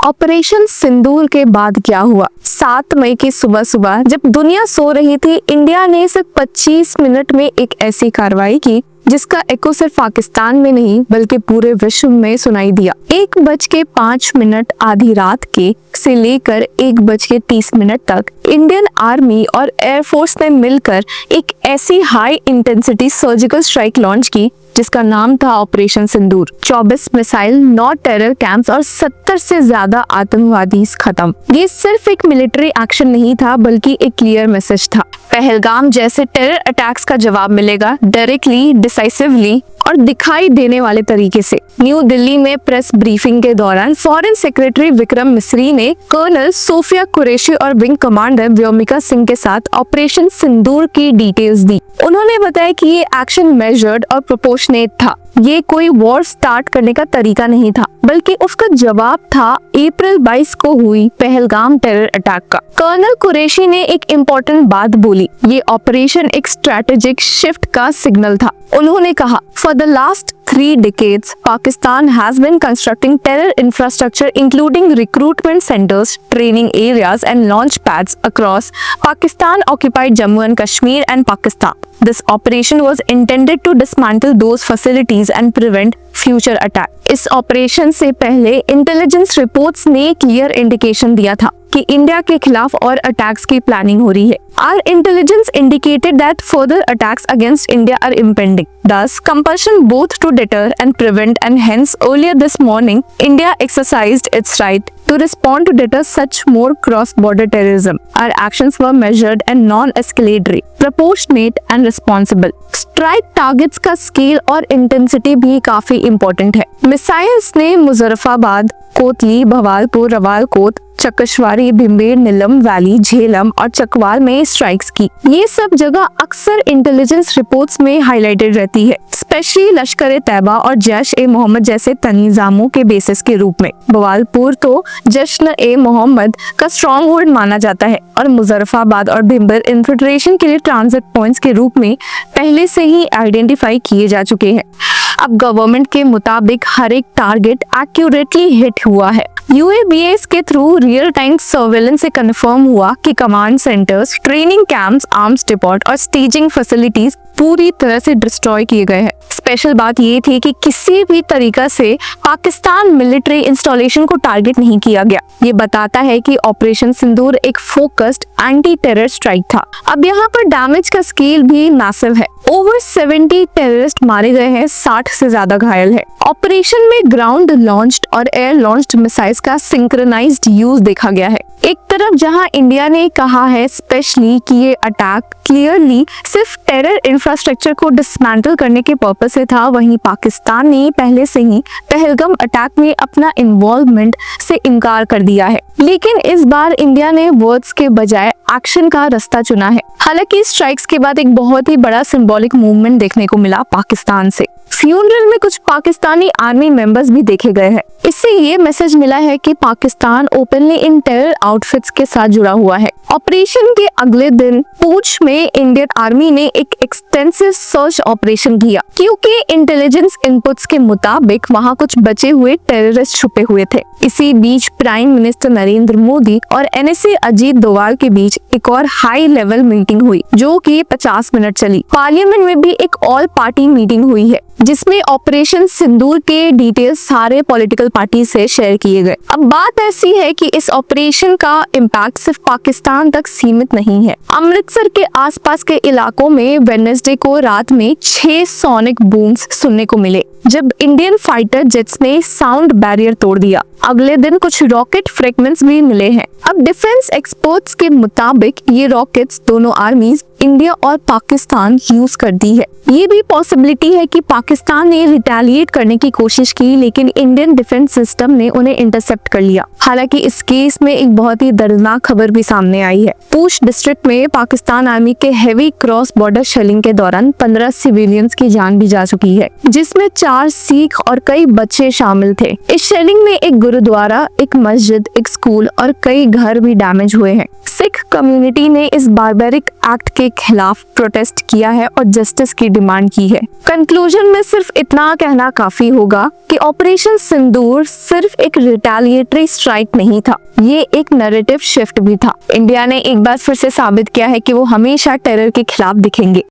Operation सिंदूर के बाद क्या हुआ? 7 मई की सुबह सुबह जब दुनिया सो रही थी, इंडिया ने सिर्फ 25 मिनट में एक ऐसी कार्रवाई की जिसका एको सिर्फ पाकिस्तान में नहीं बल्कि पूरे विश्व में सुनाई दिया। 1:05 आधी रात के से लेकर 1:30 तक इंडियन आर्मी और एयरफोर्स ने मिलकर एक ऐसी high intensity surgical strike launch की जिसका नाम था ऑपरेशन सिंदूर। 24 मिसाइल, 9 टेरर कैंप्स और 70 से ज्यादा आतंकवादी खत्म। ये सिर्फ एक मिलिट्री एक्शन नहीं था बल्कि एक क्लियर मैसेज था। पहलगाम जैसे टेरर अटैक्स का जवाब मिलेगा डायरेक्टली, डिसाइसिवली और दिखाई देने वाले तरीके से। न्यू दिल्ली में प्रेस ब्रीफिंग के दौरान फॉरेन सेक्रेटरी विक्रम मिस्री ने कर्नल सोफिया कुरैशी और विंग कमांडर व्योमिका सिंह के साथ ऑपरेशन सिंदूर की डिटेल्स दी। उन्होंने बताया कि ये एक्शन मेजर्ड और प्रोपोर्शनेट था। ये कोई वॉर स्टार्ट करने का तरीका नहीं था बल्कि उसका जवाब था अप्रैल 22 को हुई पहलगाम टेरर अटैक का। कर्नल कुरैशी ने एक इम्पोर्टेंट बात बोली, ये ऑपरेशन एक स्ट्रेटेजिक शिफ्ट का सिग्नल था। उन्होंने कहा, for the last 3 decades, Pakistan has been constructing terror infrastructure including recruitment centers, training areas and launch pads across Pakistan-occupied Jammu and Kashmir and Pakistan. This operation was intended to dismantle those facilities and prevent future attack. इस operation से पहले intelligence reports ने clear indication दिया था कि India के खिलाफ और अटैक्स की प्लानिंग हो रही है। Our intelligence indicated that further attacks against India are impending. Thus, compulsion both to deter and prevent, and hence earlier this morning, India exercised its right to respond to deter such more cross-border terrorism. Our actions were measured and non-escalatory, proportionate and responsible. Strike targets का scale और intensity भी काफी important है। Missiles ने मुजफ्फराबाद, कोतली, भवालपुर, रवालकोट, चकशवारी, भिम्बेर, नीलम valley, Jhelum और चकवाल में strikes की। ये सब जगह अक्सर इंटेलिजेंस रिपोर्ट्स में हाईलाइटेड रहती है, स्पेशली लश्कर ए तैयबा और जैश ए मोहम्मद जैसे तंजीमों के बेसिस के रूप में। भवालपुर तो जश्न ए मोहम्मद का स्ट्रॉन्ग होल्ड माना जाता है और मुजफ्फराबाद और भिम्बर इन्फिल्ट्रेशन के लिए ट्रांजिट पॉइंट्स के रूप में पहले से ही आइडेंटिफाई किए जा चुके हैं। अब गवर्नमेंट के मुताबिक हर एक टारगेट एक्यूरेटली हिट हुआ है। UAVs के थ्रू रियल टाइम सर्वेलेंस से कंफर्म हुआ कि command centres, training camps, arms depot और स्टेजिंग फैसिलिटीज पूरी तरह से डिस्ट्रॉय किए गए हैं। स्पेशल बात ये थी कि किसी भी तरीका से पाकिस्तान मिलिट्री इंस्टॉलेशन को टारगेट नहीं किया गया। ये बताता है कि ऑपरेशन सिंदूर एक फोकस्ड एंटी टेरर स्ट्राइक था। अब यहाँ पर डैमेज का स्केल भी मैसिव है। ओवर 70 टेररिस्ट मारे गए हैं, 60 से ज्यादा घायल है। ऑपरेशन में ग्राउंड लॉन्च्ड और एयर लॉन्च्ड मिसाइल्स का सिंक्रोनाइज्ड यूज देखा गया है। एक तरफ जहां इंडिया ने कहा है स्पेशली कि ये अटैक क्लियरली सिर्फ टेरर इंफ्रास्ट्रक्चर को डिसमेंटल करने के पर्पस से था, वहीं पाकिस्तान ने पहले से ही पहलगाम अटैक में अपना इन्वॉल्वमेंट से इनकार कर दिया है। लेकिन इस बार इंडिया ने वर्ड्स के बजाय एक्शन का रास्ता चुना है। हालांकि स्ट्राइक्स के बाद एक बहुत ही बड़ा सिंबॉलिक मूवमेंट देखने को मिला पाकिस्तान से। फ्यूनरल में कुछ पाकिस्तानी आर्मी मेंबर्स भी देखे गए हैं। इससे ये मैसेज मिला है कि पाकिस्तान ओपनली इन टेरर आउटफिट्स के साथ जुड़ा हुआ है। ऑपरेशन के अगले दिन पूंछ में इंडियन आर्मी ने एक एक्सटेंसिव सर्च ऑपरेशन किया क्योंकि इंटेलिजेंस इनपुट्स के मुताबिक वहां कुछ बचे हुए टेररिस्ट छुपे हुए थे। इसी बीच प्राइम मिनिस्टर नरेंद्र मोदी और NSA अजीत डोवाल के बीच एक और हाई लेवल मीटिंग हुई जो कि 50 मिनट चली। पार्लियामेंट में भी एक ऑल पार्टी मीटिंग हुई है जिसमें ऑपरेशन सिंदूर के डिटेल्स सारे पॉलिटिकल पार्टी से शेयर किए गए। अब बात ऐसी है कि इस ऑपरेशन का इम्पैक्ट सिर्फ पाकिस्तान तक सीमित नहीं है। अमृतसर के आसपास के इलाकों में वेडनेसडे को रात में 6 सोनिक बूम्स सुनने को मिले जब इंडियन फाइटर जेट्स ने साउंड बैरियर तोड़ दिया। अगले दिन कुछ रॉकेट फ्रेगमेंट्स भी मिले हैं। अब डिफेंस एक्सपर्ट्स के मुताबिक ये रॉकेट्स दोनों आर्मीज इंडिया और पाकिस्तान यूज करती है। ये भी पॉसिबिलिटी है कि पाकिस्तान ने रिटेलिएट करने की कोशिश की लेकिन इंडियन डिफेंस सिस्टम ने उन्हें इंटरसेप्ट कर लिया। हालांकि इस केस में एक बहुत ही दर्दनाक खबर भी सामने आई है। पूंछ डिस्ट्रिक्ट में पाकिस्तान आर्मी के हेवी क्रॉस बॉर्डर शेलिंग के दौरान 15 सिविलियंस की जान भी जा चुकी है जिसमें 4 सिख और कई बच्चे शामिल थे। इस शेलिंग में एक गुरुद्वारा, एक मस्जिद, एक स्कूल और कई घर भी डैमेज हुए हैं। सिख कम्युनिटी ने इस बारबेरिक एक्ट के खिलाफ प्रोटेस्ट किया है और जस्टिस की डिमांड की है। कंक्लूजन में सिर्फ इतना कहना काफी होगा कि ऑपरेशन सिंदूर सिर्फ एक रिटेलिएटरी स्ट्राइक नहीं था, ये एक नैरेटिव शिफ्ट भी था। इंडिया ने एक बार फिर से साबित किया है कि वो हमेशा टेरर के खिलाफ दिखेंगे।